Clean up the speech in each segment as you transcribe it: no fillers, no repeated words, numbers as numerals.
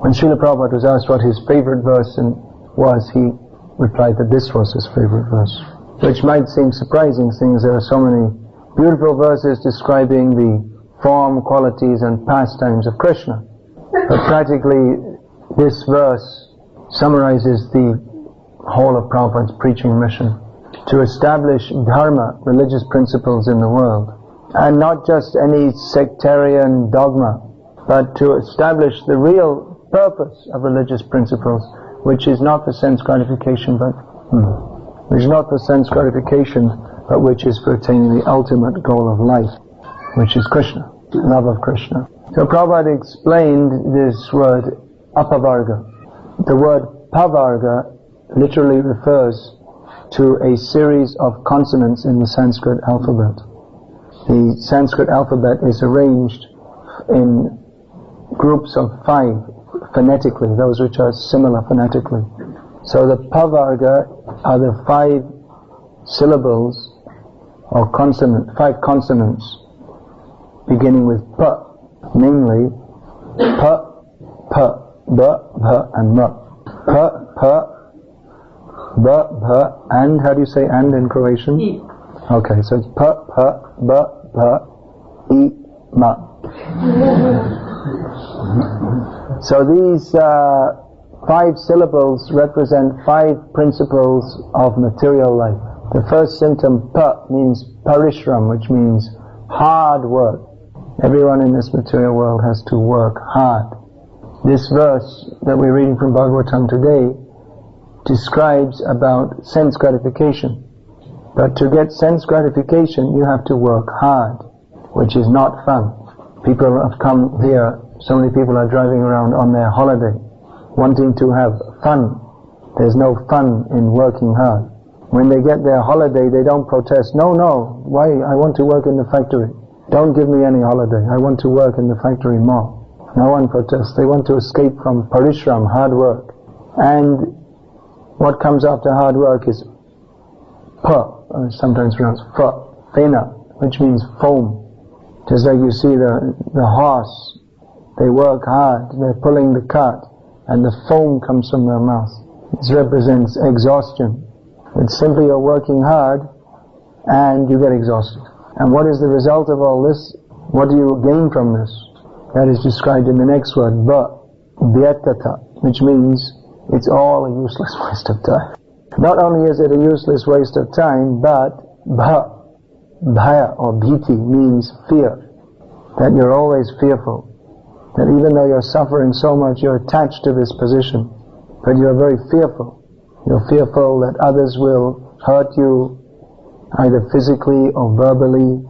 When Srila Prabhupada was asked what his favorite verse was, he replied that this was his favorite verse. Which might seem surprising, seeing as there are so many beautiful verses describing the form, qualities and pastimes of Krishna. But practically, this verse summarizes the whole of Prabhupada's preaching mission. To establish dharma, religious principles in the world. And not just any sectarian dogma, but to establish the real purpose of religious principles, which is not for sense gratification, but which is not for sense gratification, but which is for attaining the ultimate goal of life, which is Krishna, love of Krishna. So Prabhupada explained this word apavarga. The word pavarga literally refers to a series of consonants in the Sanskrit alphabet. The Sanskrit alphabet is arranged in groups of 5 phonetically, those which are similar phonetically. So the pavarga are the 5 syllables or 5 consonants beginning with pa, namely pa, pa, ba, bha and ma. Pa, pa, ba, bha, and how do you say and in Croatian? I. Okay, so it's pa, pa, ba, bha, I, ma. So these 5 syllables represent 5 principles of material life. The first symptom, pa, means parishram, which means hard work. Everyone in this material world has to work hard. This verse that we're reading from Bhagavatam today describes about sense gratification. But to get sense gratification, you have to work hard, which is not fun. People have come here, so many people are driving around on their holiday, wanting to have fun. There's no fun in working hard. When they get their holiday, they don't protest. No, why? I want to work in the factory. Don't give me any holiday. I want to work in the factory more. No one protests. They want to escape from parishram, hard work. And what comes after hard work is pa, sometimes pronounced fa, fena, which means foam. Just like you see the horse, they work hard, they're pulling the cart, and the foam comes from their mouth. This represents exhaustion. It's simply you're working hard, and you get exhausted. And what is the result of all this? What do you gain from this? That is described in the next word, vyatata, which means it's all a useless waste of time. Not only is it a useless waste of time, but bhaya or bhiti means fear. That you're always fearful. That even though you're suffering so much, you're attached to this position. But you're very fearful. You're fearful that others will hurt you, either physically or verbally.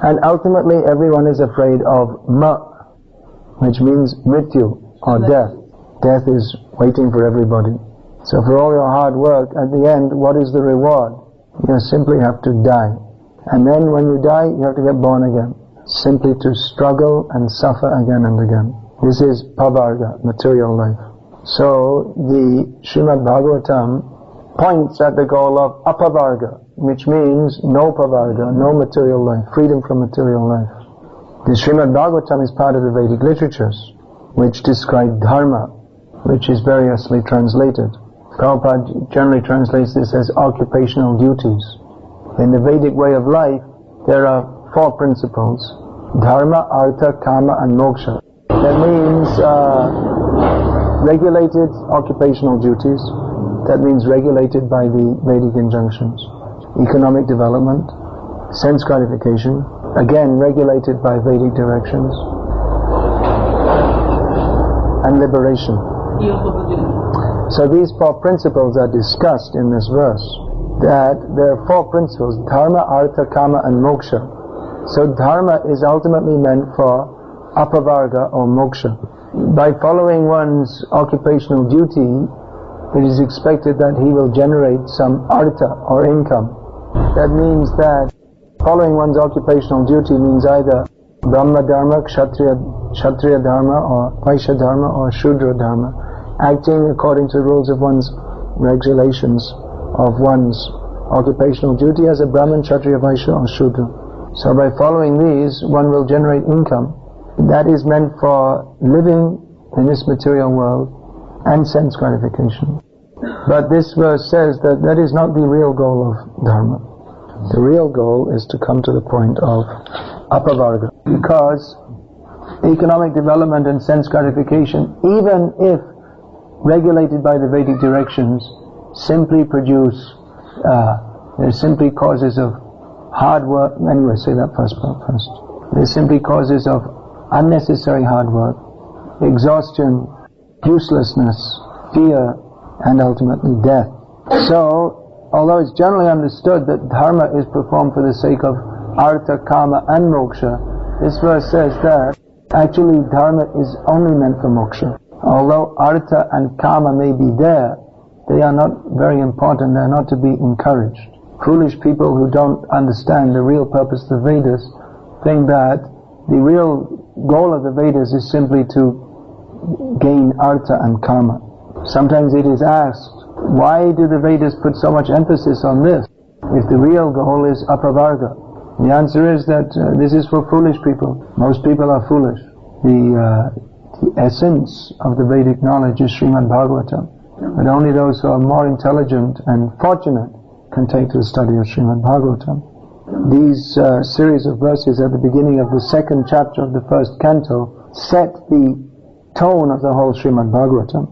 And ultimately everyone is afraid of which means mrityu or death. Death is waiting for everybody. So for all your hard work, at the end, what is the reward? You simply have to die. And then when you die, you have to get born again. Simply to struggle and suffer again and again. This is pavarga, material life. So the Srimad Bhagavatam points at the goal of apavarga, which means no pavarga, no material life, freedom from material life. The Srimad Bhagavatam is part of the Vedic literatures, which describe dharma, which is variously translated. Prabhupada generally translates this as occupational duties. In the Vedic way of life, there are 4 principles: dharma, artha, kama and moksha. That means regulated occupational duties. That means regulated by the Vedic injunctions. Economic development, sense gratification, again regulated by Vedic directions, and liberation. So these 4 principles are discussed in this verse. That there are 4 principles: dharma, artha, kama and moksha. So dharma is ultimately meant for apavarga or moksha. By following one's occupational duty, it is expected that he will generate some artha or income. That means that following one's occupational duty means either Brahma Dharma, Kshatriya Dharma, or Vaishya Dharma, or Shudra Dharma, acting according to the rules of one's regulations of one's occupational duty as a Brahman, Kshatriya, Vaishya, or Shudra. So by following these, one will generate income. That is meant for living in this material world and sense gratification. But this verse says that that is not the real goal of dharma. The real goal is to come to the point of apavarga, because economic development and sense gratification, even if regulated by the Vedic directions, simply produce, they're simply causes of hard work. Anyway, say that first part first. They're simply causes of unnecessary hard work, exhaustion, uselessness, fear, and ultimately death. So, although it's generally understood that dharma is performed for the sake of artha, kama, and moksha, this verse says that actually dharma is only meant for moksha. Although artha and kama may be there, they are not very important, they are not to be encouraged. Foolish people who don't understand the real purpose of the Vedas think that the real goal of the Vedas is simply to gain artha and kama. Sometimes it is asked, why do the Vedas put so much emphasis on this if the real goal is apavarga? The answer is that this is for foolish people. Most people are foolish. The essence of the Vedic knowledge is Srimad Bhagavatam. But only those who are more intelligent and fortunate can take to the study of Srimad Bhagavatam. These series of verses at the beginning of the second chapter of the first canto set the tone of the whole Srimad Bhagavatam.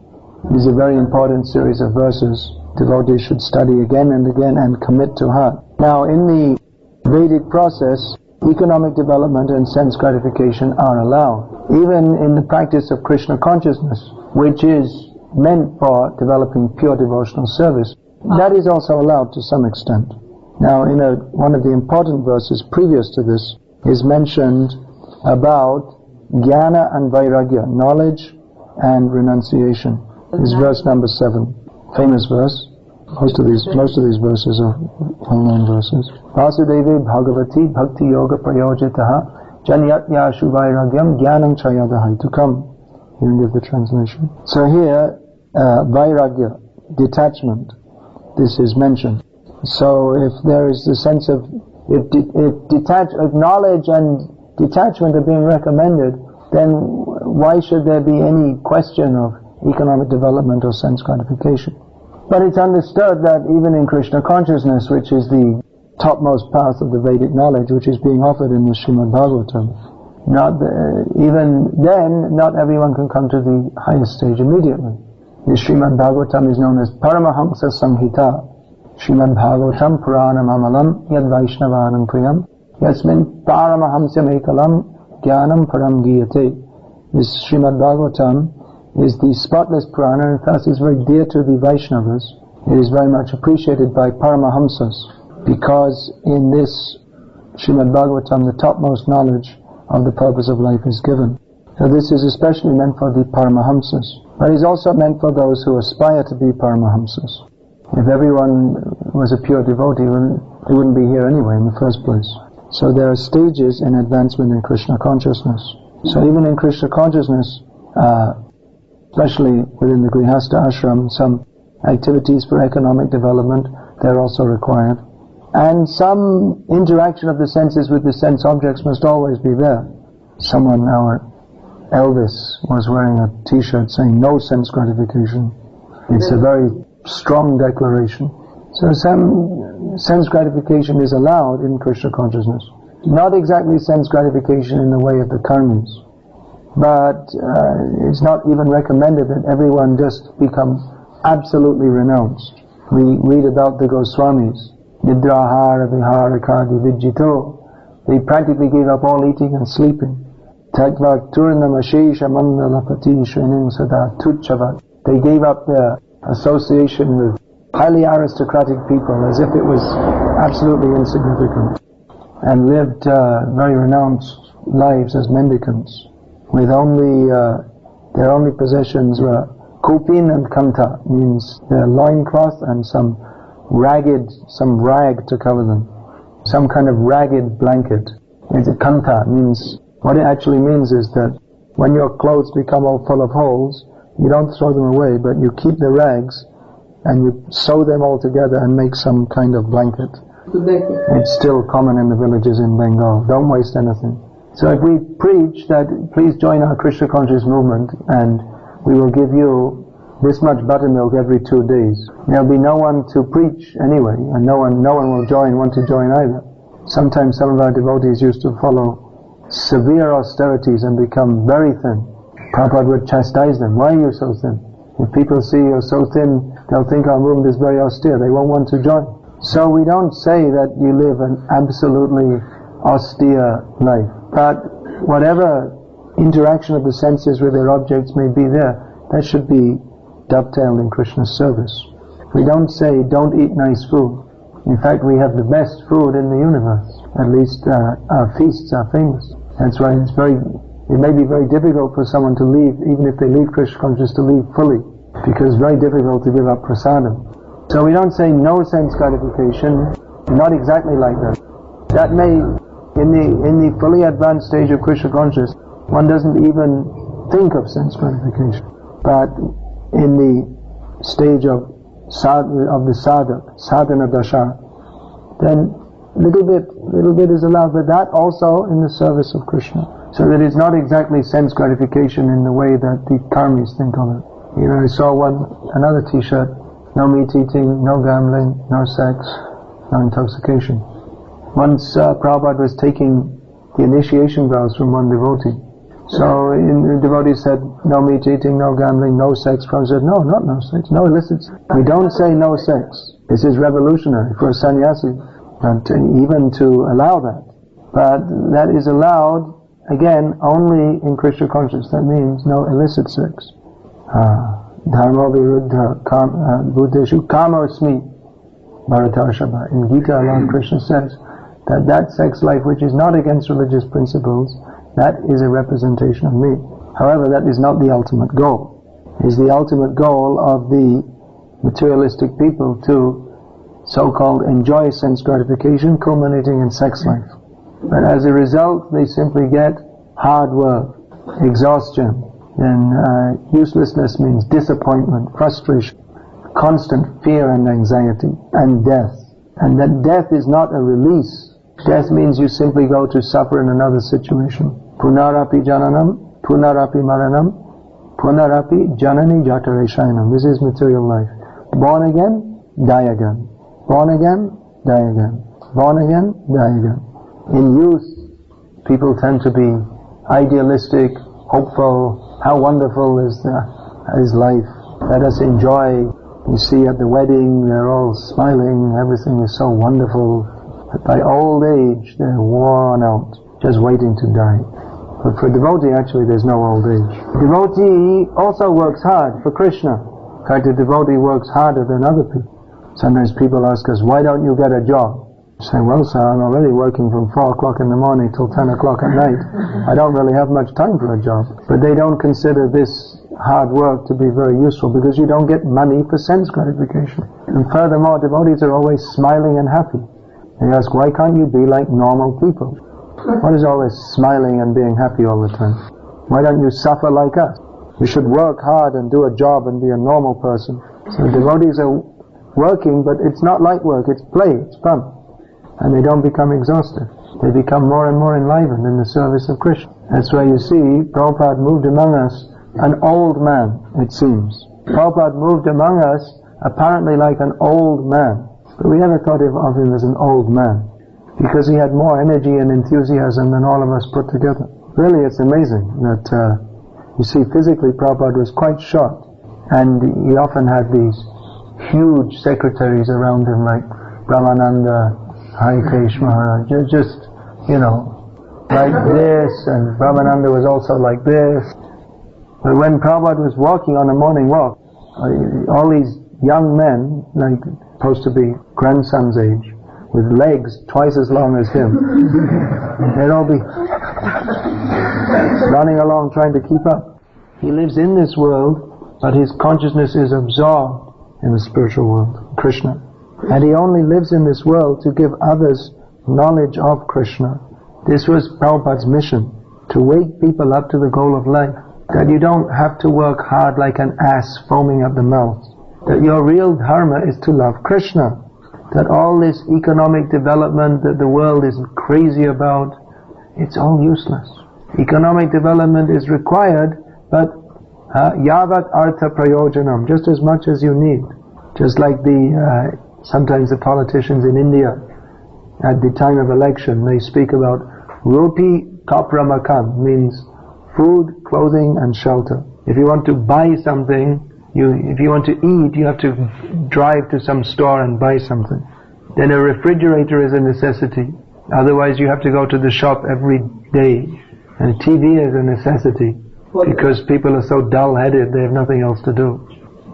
It is a very important series of verses. Devotees should study again and again and commit to heart. Now, in the Vedic process, economic development and sense gratification are allowed. Even in the practice of Krishna consciousness, which is meant for developing pure devotional service, that is also allowed to some extent. Now, in one of the important verses previous to this is mentioned about jnana and vairagya, knowledge and renunciation. This is verse number 7, famous verse. Most of these verses are well-known verses. Vasudeve Bhagavati Bhakti Yoga Prayojitaha Janyatya Shuvairagyam Jnanam Chayadahai. To come, you can give the translation. So here, vairagya, detachment, this is mentioned. So if there is the sense of, if knowledge and detachment are being recommended, then why should there be any question of economic development or sense gratification? But it's understood that even in Krishna consciousness, which is the topmost path of the Vedic knowledge, which is being offered in the Srimad Bhagavatam, even then, not everyone can come to the highest stage immediately. The Srimad Bhagavatam is known as Paramahamsa Samhita, Srimad Bhagavatam Puranam Amalam Yad Vaishnavanam Priyam Yasmin Paramahamsam Ekalam Jnanam Param Giyate. This Srimad Bhagavatam is the spotless Purana, and thus is very dear to the Vaishnavas. It is very much appreciated by Paramahamsas, because in this Srimad Bhagavatam the topmost knowledge of the purpose of life is given. So this is especially meant for the Paramahamsas, but is also meant for those who aspire to be Paramahamsas. If everyone was a pure devotee, they wouldn't be here anyway in the first place. So there are stages in advancement in Krishna consciousness. So even in Krishna consciousness, especially within the Grihastha ashram, some activities for economic development, they're also required. And some interaction of the senses with the sense objects must always be there. Someone, our Elvis, was wearing a t-shirt saying no sense gratification. It's a very strong declaration. So some sense gratification is allowed in Krishna consciousness. Not exactly sense gratification in the way of the karmis, but it's not even recommended that everyone just become absolutely renounced. We read about the Goswamis, Nidrahara Vihara Kadi Vijjito. They practically gave up all eating and sleeping. Takva Turnamashesha Mandalapati Shrenim Sada Tuchavat. They gave up their association with highly aristocratic people as if it was absolutely insignificant, and lived very renounced lives as mendicants, with their only possessions were kupin and kanta, means their loincloth and some rag to cover them, some kind of ragged blanket. It's a kanta, means, what it actually means is that when your clothes become all full of holes, you don't throw them away, but you keep the rags and you sew them all together and make some kind of blanket. It's still common in the villages in Bengal. Don't waste anything. So if we preach that please join our Krishna conscious movement and we will give you this much buttermilk every 2 days. There'll be no one to preach anyway, and no one will want to join either. Sometimes some of our devotees used to follow severe austerities and become very thin. Prabhupada would chastise them. Why are you so thin? If people see you're so thin, they'll think our movement is very austere. They won't want to join. So we don't say that you live an absolutely austere life. But whatever interaction of the senses with their objects may be there, that should be dovetailed in Krishna's service. We don't say don't eat nice food. In fact, we have the best food in the universe. At least our feasts are famous. That's why it may be very difficult for someone to leave, even if they leave Krishna consciousness, to leave fully, because it's very difficult to give up prasadam. So we don't say no sense gratification, not exactly like that. That may, in the fully advanced stage of Krishna consciousness, one doesn't even think of sense gratification. But in the stage of the sadhana dasha, then little bit is allowed, but that also in the service of Krishna. So that it's not exactly sense gratification in the way that the karmis think of it. I saw another t-shirt, no meat eating, no gambling, no sex, no intoxication. Once Prabhupada was taking the initiation vows from one devotee. So the devotee said, no meat eating, no gambling, no sex. Prabhupada said, no, not no sex, no illicit sex. We don't say no sex. This is revolutionary for a sannyasi, and even to allow that. But that is allowed, again, only in Krishna consciousness. That means no illicit sex. Dharma viruddha buddheshu kamosmi bharatarshava. In Gita, Lord Krishna says that sex life which is not against religious principles, that is a representation of me. However, that is not the ultimate goal. It is the ultimate goal of the materialistic people to so-called enjoy sense gratification, culminating in sex life. But as a result, they simply get hard work, exhaustion, and uselessness means disappointment, frustration, constant fear and anxiety, and death. And that death is not a release. Death means you simply go to suffer in another situation. Punarapi jananam, punarapi maranam, punarapi janani jatareshainam. This is material life. Born again, die again. Born again, die again. Born again, die again. In youth, people tend to be idealistic, hopeful. How wonderful is life. Let us enjoy. You see at the wedding, they're all smiling, everything is so wonderful. But by old age, they're worn out, just waiting to die. But for a devotee, actually, there's no old age. Devotee also works hard for Krishna. In fact, a devotee works harder than other people. Sometimes people ask us, why don't you get a job? I say, well, sir, I'm already working from 4 o'clock in the morning till 10 o'clock at night. I don't really have much time for a job. But they don't consider this hard work to be very useful because you don't get money for sense gratification. And furthermore, devotees are always smiling and happy. They ask, why can't you be like normal people? What is always smiling and being happy all the time? Why don't you suffer like us? You should work hard and do a job and be a normal person. So devotees are working, but it's not like work, it's play, it's fun. And they don't become exhausted. They become more and more enlivened in the service of Krishna. That's why you see, Prabhupada moved among us, an old man, it seems. Prabhupada moved among us apparently like an old man. But we never thought of him as an old man, because he had more energy and enthusiasm than all of us put together. Really, it's amazing that, you see, physically Prabhupada was quite short, and he often had these huge secretaries around him like Brahmananda, Harikesh Maharaj, just, like this, and Brahmananda was also like this. But when Prabhupada was walking on a morning walk, all these young men, like supposed to be grandson's age, with legs twice as long as him, they'd all be running along trying to keep up. He lives in this world, but his consciousness is absorbed in the spiritual world, Krishna. And he only lives in this world to give others knowledge of Krishna. This was Prabhupada's mission, to wake people up to the goal of life. That you don't have to work hard like an ass foaming at the mouth. That your real dharma is to love Krishna. That all this economic development that the world is crazy about, it's all useless. Economic development is required, but Yavat artha prayojanam, just as much as you need. Just like sometimes the politicians in India, at the time of election, they speak about roti kapra makan, means food, clothing and shelter. If you want to buy something, if you want to eat, you have to drive to some store and buy something. Then a refrigerator is a necessity. Otherwise you have to go to the shop every day. And TV is a necessity, because people are so dull-headed, they have nothing else to do.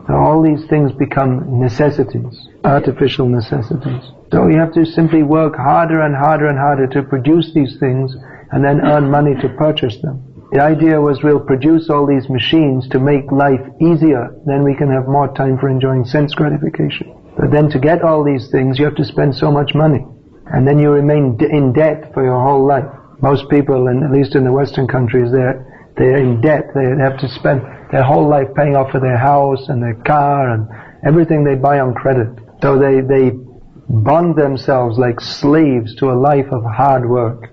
So all these things become necessities, artificial necessities. So you have to simply work harder and harder and harder to produce these things and then earn money to purchase them. The idea was we'll produce all these machines to make life easier, then we can have more time for enjoying sense gratification. But then to get all these things, you have to spend so much money. And then you remain in debt for your whole life. Most people, and at least in the Western countries, they're in debt. They have to spend their whole life paying off for their house and their car and everything they buy on credit. So they bond themselves like slaves to a life of hard work.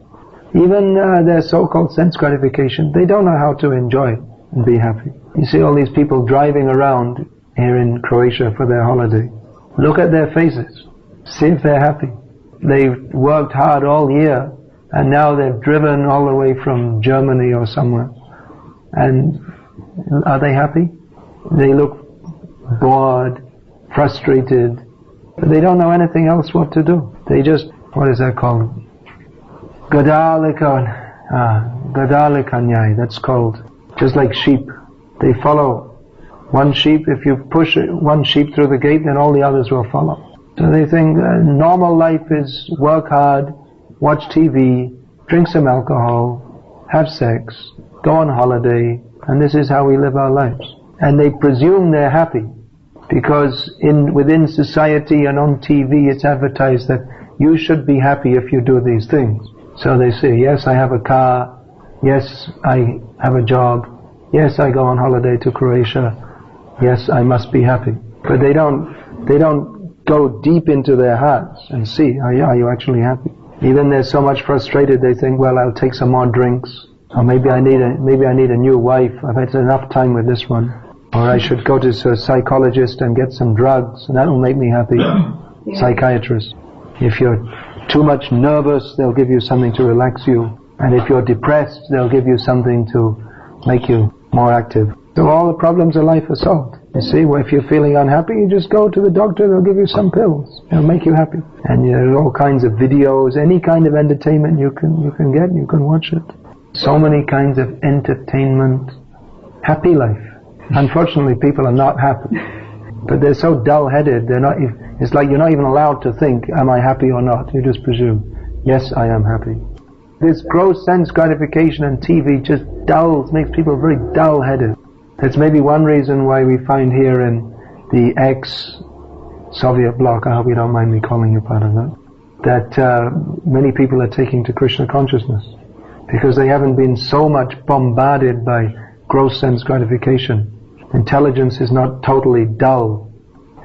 Even their so-called sense gratification, they don't know how to enjoy and be happy. You see all these people driving around here in Croatia for their holiday. Look at their faces. See if they're happy. They've worked hard all year, and now they've driven all the way from Germany or somewhere. And are they happy? They look bored, frustrated, but they don't know anything else what to do. They just, what is that called? Gadalikanyai, that's called. Just like sheep. They follow one sheep. If you push one sheep through the gate, then all the others will follow. So they think normal life is work hard, watch TV, drink some alcohol, have sex, go on holiday, and this is how we live our lives. And they presume they're happy, because within society and on TV it's advertised that you should be happy if you do these things. So they say, yes, I have a car, yes, I have a job, yes, I go on holiday to Croatia, yes, I must be happy. But they don't go deep into their hearts and see, are you actually happy? Even they're so much frustrated, they think, well, I'll take some more drinks, or maybe I need a new wife, I've had enough time with this one, or I should go to a psychologist and get some drugs, and that will make me happy. Yeah. Psychiatrist. If you're too much nervous, they'll give you something to relax you, and if you're depressed, they'll give you something to make you more active. So all the problems of life are solved. You see, well, if you're feeling unhappy, you just go to the doctor, they'll give you some pills. They'll make you happy. And there's all kinds of videos, any kind of entertainment you can get, you can watch it. So many kinds of entertainment. Happy life. Unfortunately, people are not happy. But they're so dull-headed, it's like you're not even allowed to think, am I happy or not? You just presume, yes, I am happy. This gross sense gratification and TV just makes people very dull-headed. That's maybe one reason why we find here in the ex-Soviet bloc, I hope you don't mind me calling you part of that many people are taking to Krishna consciousness, because they haven't been so much bombarded by gross sense gratification. Intelligence is not totally dull,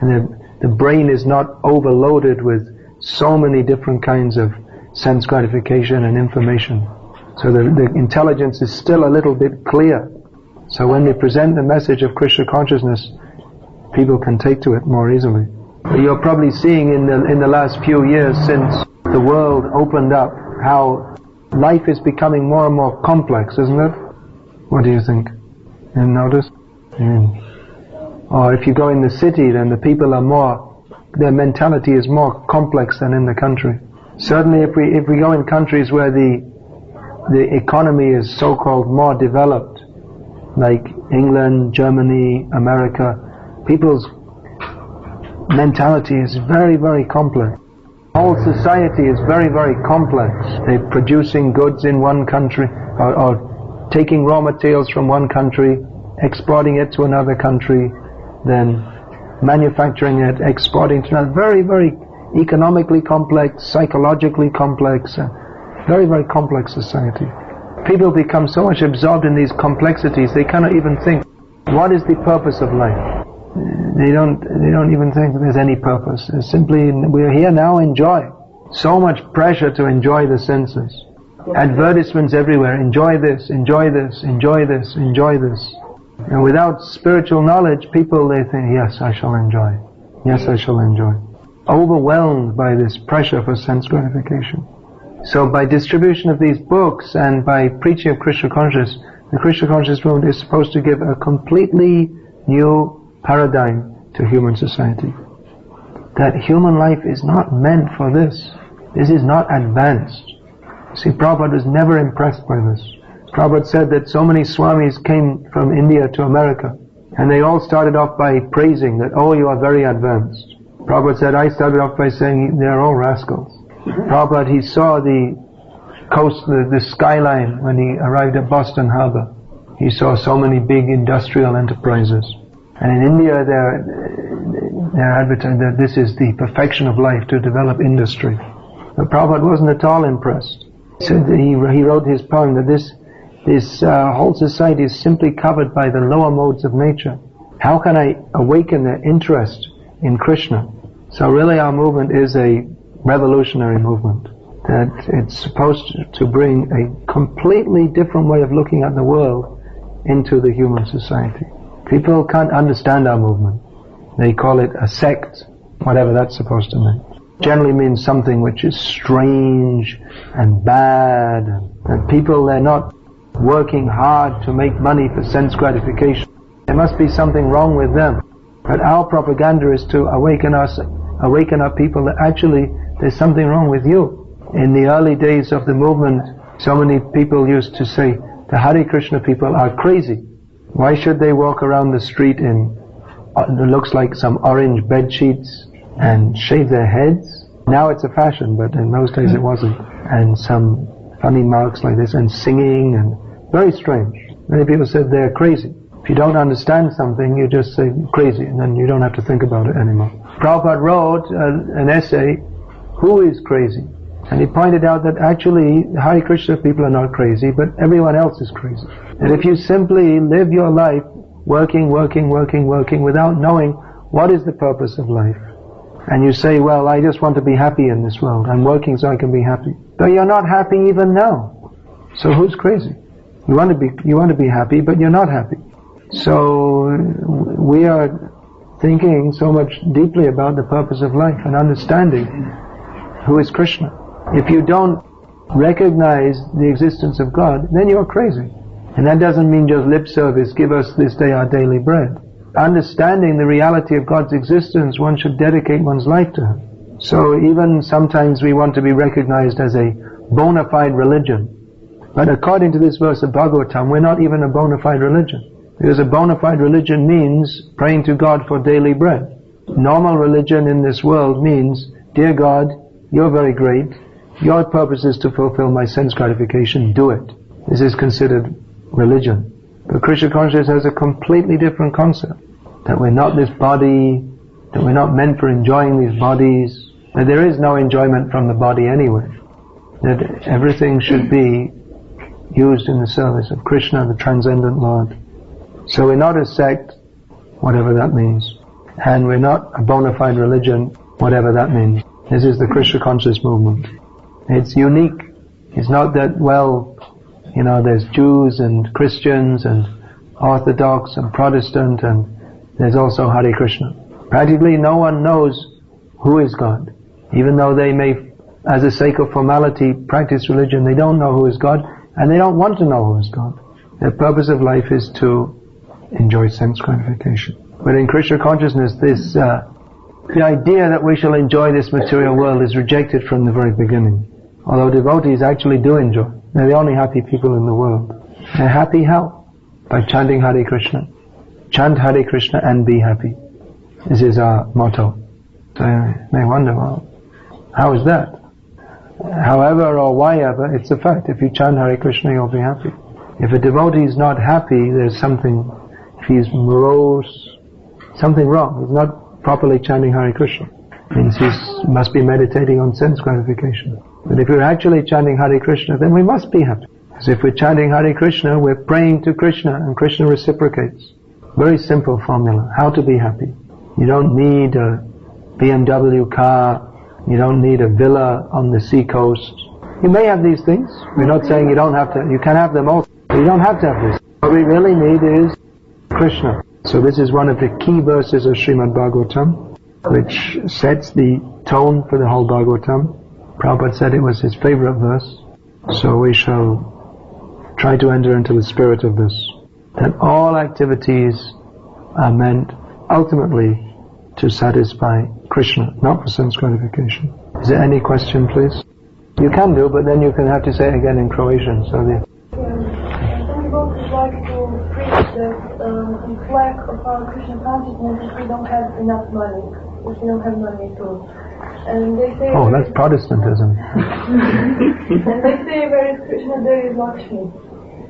and the brain is not overloaded with so many different kinds of sense gratification and information. So the intelligence is still a little bit clear. So when we present the message of Krishna consciousness, people can take to it more easily. You're probably seeing in the last few years since the world opened up how life is becoming more and more complex, isn't it? What do you think? You notice? Or if you go in the city, then the people their mentality is more complex than in the country. Certainly if we go in countries where the economy is so-called more developed, like England, Germany, America, people's mentality is very, very complex. Whole society is very, very complex. They're producing goods in one country, or taking raw materials from one country, exporting it to another country, then manufacturing it, exporting to another. Very, very economically complex, psychologically complex, very, very complex society. People become so much absorbed in these complexities, they cannot even think, what is the purpose of life? They don't even think that there's any purpose. It's simply, we're here now, enjoy. So much pressure to enjoy the senses. Advertisements everywhere, enjoy this, enjoy this, enjoy this, enjoy this. And without spiritual knowledge, people, they think, yes, I shall enjoy. Yes, I shall enjoy. Overwhelmed by this pressure for sense gratification. So by distribution of these books and by preaching of Krishna consciousness, the Krishna consciousness movement is supposed to give a completely new paradigm to human society. That human life is not meant for this. This is not advanced. See, Prabhupada was never impressed by this. Prabhupada said that so many Swamis came from India to America, and they all started off by praising that, oh, you are very advanced. Prabhupada said, I started off by saying they are all rascals. Prabhupada, he saw the coast, the skyline when he arrived at Boston Harbor. He saw so many big industrial enterprises. And in India, they're advertising that this is the perfection of life, to develop industry. But Prabhupada wasn't at all impressed. He said that he wrote his poem that this whole society is simply covered by the lower modes of nature. How can I awaken their interest in Krishna? So really our movement is a revolutionary movement. That it's supposed to bring a completely different way of looking at the world into the human society. People can't understand our movement. They call it a sect, whatever that's supposed to mean. Generally means something which is strange and bad, and people, they're not working hard to make money for sense gratification. There must be something wrong with them. But our propaganda is to awaken our people that actually there's something wrong with you. In the early days of the movement, so many people used to say, the Hare Krishna people are crazy. Why should they walk around the street in it looks like some orange bed sheets and shave their heads? Now it's a fashion, but in those days it wasn't. And some funny marks like this, and singing, and very strange. Many people said they're crazy. If you don't understand something, you just say crazy, and then you don't have to think about it anymore. Prabhupada wrote an essay, Who is Crazy? And he pointed out that actually Hare Krishna people are not crazy, but everyone else is crazy. And if you simply live your life working without knowing what is the purpose of life, and you say, well, I just want to be happy in this world, I'm working so I can be happy, but you're not happy even now. So who's crazy? You want to be happy, but you're not happy. So we are thinking so much deeply about the purpose of life and understanding who is Krishna. If you don't recognize the existence of God, then you're crazy. And that doesn't mean just lip service, give us this day our daily bread. Understanding the reality of God's existence, one should dedicate one's life to Him. So even sometimes we want to be recognized as a bona fide religion. But according to this verse of Bhagavatam, we're not even a bona fide religion. Because a bona fide religion means praying to God for daily bread. Normal religion in this world means, dear God, you're very great. Your purpose is to fulfill my sense gratification. Do it. This is considered religion. But Krishna consciousness has a completely different concept. That we're not this body, that we're not meant for enjoying these bodies, that there is no enjoyment from the body anyway. That everything should be used in the service of Krishna, the transcendent Lord. So we're not a sect, whatever that means. And we're not a bona fide religion, whatever that means. This is the Krishna conscious movement. It's unique. It's not that, well, there's Jews and Christians and Orthodox and Protestant, and there's also Hare Krishna. Practically no one knows who is God. Even though they may, as a sake of formality, practice religion, they don't know who is God, and they don't want to know who is God. Their purpose of life is to enjoy sense gratification. But in Krishna consciousness, the idea that we shall enjoy this material world is rejected from the very beginning. Although devotees actually do enjoy. They're the only happy people in the world. They're happy how? By chanting Hare Krishna. Chant Hare Krishna and be happy. This is our motto. So you may wonder, well, how is that? However or why ever, it's a fact. If you chant Hare Krishna, you'll be happy. If a devotee is not happy, there's something, if he's morose, something wrong. He's not properly chanting Hare Krishna. It means he must be meditating on sense gratification. But if we're actually chanting Hare Krishna, then we must be happy. Because if we're chanting Hare Krishna, we're praying to Krishna, and Krishna reciprocates. Very simple formula, how to be happy. You don't need a BMW car, you don't need a villa on the sea coast. You may have these things. We're not saying you don't have to, you can have them all. But you don't have to have this. What we really need is Krishna. So this is one of the key verses of Srimad Bhagavatam, which sets the tone for the whole Bhagavatam. Prabhupada said it was his favorite verse, so we shall try to enter into the spirit of this, that all activities are meant ultimately to satisfy Krishna, not for sense gratification. Is there any question, please? You can do, but then you can have to say it again in Croatian. So the some people would like to preach that it's lack of our Krishna consciousness if we don't have enough money, if we don't have money at all. And they say, oh, that's Protestantism. and they say where is Krishna, there is Lakshmi.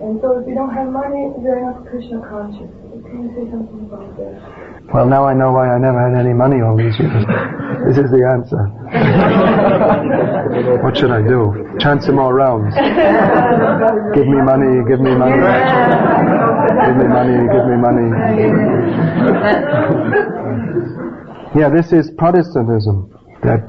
And so if we don't have money, we are not Krishna conscious. Can you say something about that? Well, now I know why I never had any money all these years. This is the answer. What should I do? Chant some more rounds. Give me money, give me money. Give me money, give me money. Yeah, this is Protestantism. That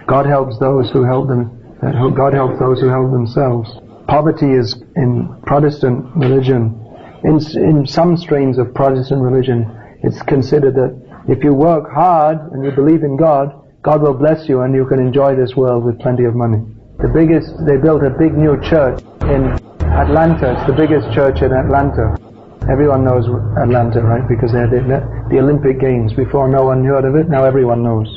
God helps those who help them. That God helps those who help themselves. Poverty is in Protestant religion. In some strains of Protestant religion, it's considered that if you work hard and you believe in God, God will bless you and you can enjoy this world with plenty of money. They built a big new church in Atlanta. It's the biggest church in Atlanta. Everyone knows Atlanta, right? Because they had the Olympic Games. Before no one heard of it, now everyone knows.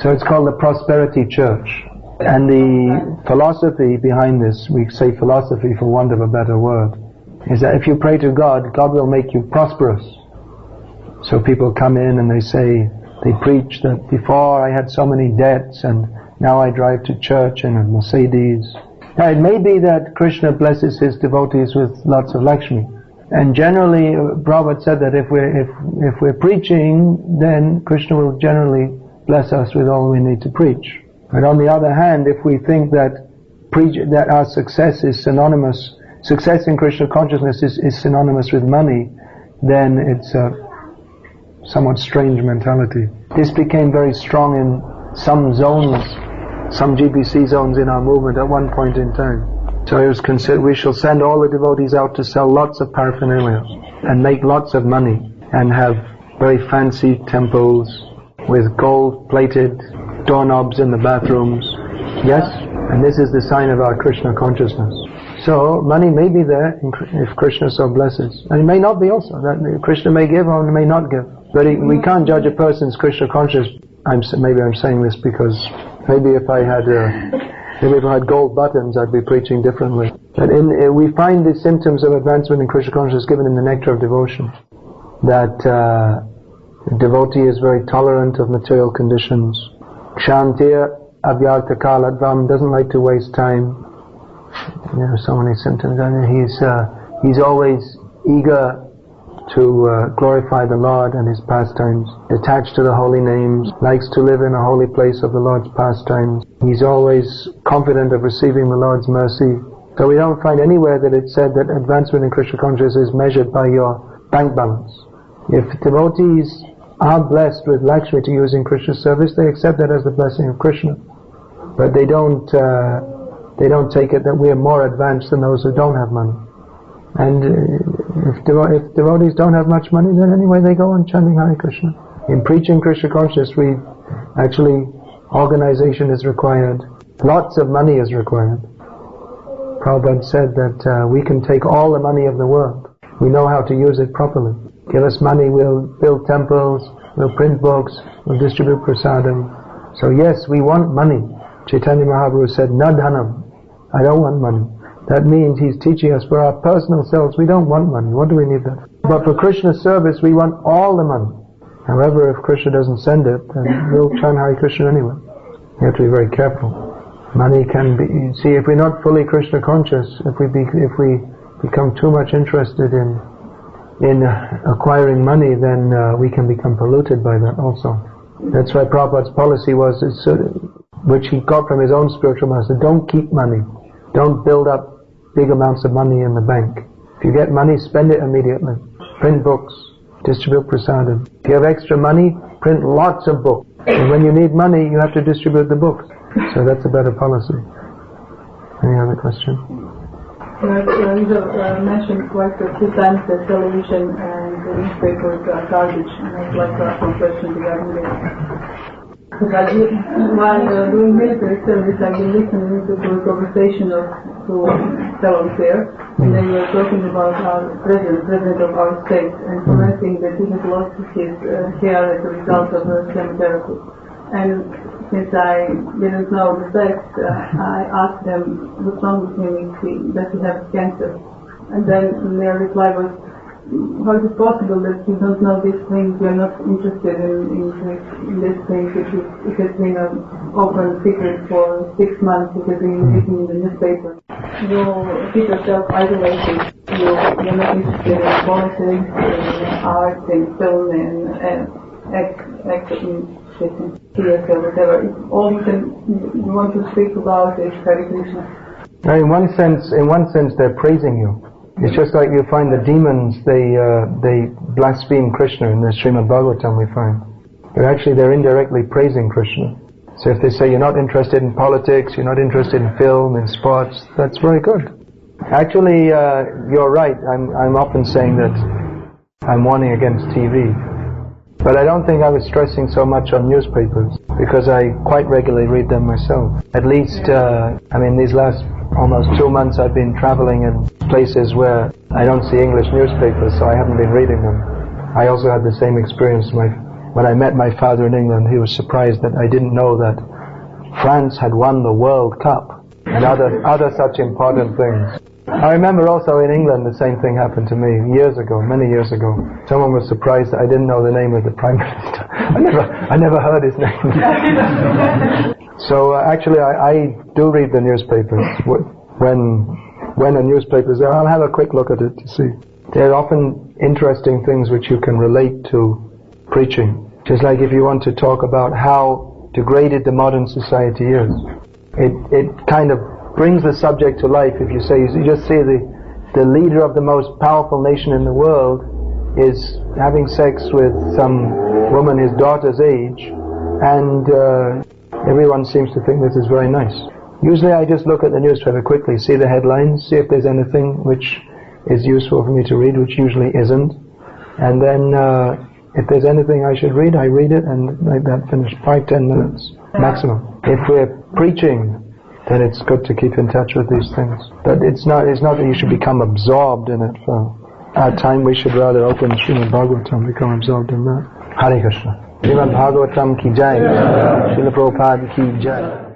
So it's called the Prosperity Church. And the philosophy behind this, we say philosophy for want of a better word, is that if you pray to God, God will make you prosperous. So people come in and they preach that before I had so many debts and now I drive to church in a Mercedes. Now it may be that Krishna blesses his devotees with lots of Lakshmi. And generally, Prabhupada said that if we're preaching, then Krishna will generally bless us with all we need to preach. But on the other hand, if we think that our success is synonymous, success in Krishna consciousness is synonymous with money, then it's a somewhat strange mentality. This became very strong in some zones, some GBC zones in our movement at one point in time. So it was considered, we shall send all the devotees out to sell lots of paraphernalia and make lots of money and have very fancy temples with gold-plated doorknobs in the bathrooms. Yes? And this is the sign of our Krishna consciousness. So money may be there if Krishna so blesses. And it may not be also. That Krishna may give or may not give. But we can't judge a person's Krishna conscious. Maybe I'm saying this because maybe if I had gold buttons, I'd be preaching differently. But we find the symptoms of advancement in Krishna consciousness given in the Nectar of Devotion. That the devotee is very tolerant of material conditions. Kshantir avyarta kaladvam, doesn't like to waste time. You know, so many symptoms. He's always eager to glorify the Lord and His pastimes, attached to the holy names, likes to live in a holy place of the Lord's pastimes. He's always confident of receiving the Lord's mercy. So we don't find anywhere that it said that advancement in Krishna consciousness is measured by your bank balance. If devotees are blessed with Lakshmi to use in Krishna's service, they accept that as the blessing of Krishna. But they don't take it that we are more advanced than those who don't have money. And if devotees don't have much money, then anyway they go on chanting Hare Krishna. In preaching Krishna consciousness, organization is required. Lots of money is required. Prabhupada said that we can take all the money of the world. We know how to use it properly. Give us money, we'll build temples, we'll print books, we'll distribute prasadam. So yes, we want money. Chaitanya Mahaprabhu said, Nadhanam. I don't want money. That means he's teaching us for our personal selves, we don't want money. What do we need that? But for Krishna's service, we want all the money. However, if Krishna doesn't send it, then we'll chant Hare Krishna anyway. You have to be very careful. Money can be, see, if we're not fully Krishna conscious, if we become too much interested in acquiring money, then we can become polluted by that also. That's why Prabhupada's policy was, which he got from his own spiritual master, don't keep money. Don't build up big amounts of money in the bank. If you get money, spend it immediately. Print books, distribute prasadam. If you have extra money, print lots of books. And when you need money, you have to distribute the books. So that's a better policy. Any other question? You have mentioned quite a few times that television and the newspapers are garbage, and I'd like to ask one question regarding this. Because while doing military service, I've been listening to the conversation of two fellows there, and they were talking about our president of our state, and commenting that he has lost his hair as a result of chemotherapy. And since I didn't know the facts, I asked them what's wrong with him, does he have cancer? And then their reply was, how is it possible that you don't know these things, you're not interested in these things, it has been an open secret for 6 months, it has been written in the newspaper. You keep yourself isolated, you're not interested in politics, art, and film, and acting. Theater, whatever. All you want to speak about is Hare Krishna. In one sense, they're praising you. It's just like you find the demons, they blaspheme Krishna in the Srimad Bhagavatam, we find. But actually they're indirectly praising Krishna. So if they say you're not interested in politics, you're not interested in film, in sports, that's very good. Actually, you're right. I'm often saying that I'm warning against TV. But I don't think I was stressing so much on newspapers, because I quite regularly read them myself. At least, these last almost 2 months I've been traveling in places where I don't see English newspapers, so I haven't been reading them. I also had the same experience when I met my father in England. He was surprised that I didn't know that France had won the World Cup and other such important things. I remember also in England the same thing happened to me many years ago. Someone was surprised that I didn't know the name of the Prime Minister. I never heard his name. So actually I do read the newspapers. When a newspaper is there, I'll have a quick look at it to see. There are often interesting things which you can relate to preaching. Just like if you want to talk about how degraded the modern society is. It kind of brings the subject to life if you just see the leader of the most powerful nation in the world is having sex with some woman his daughter's age, and everyone seems to think this is very nice. Usually I just look at the newspaper quickly, see the headlines, see if there's anything which is useful for me to read, which usually isn't, and then if there's anything I should read, I read it, and like that, finish 5-10 minutes maximum. If we're preaching, then it's good to keep in touch with these things. But it's not that you should become absorbed in it. For our time, we should rather open Srimad Bhagavatam, become absorbed in that. Hare Krishna. Srimad Bhagavatam ki jai. Srila Prabhupada ki jai.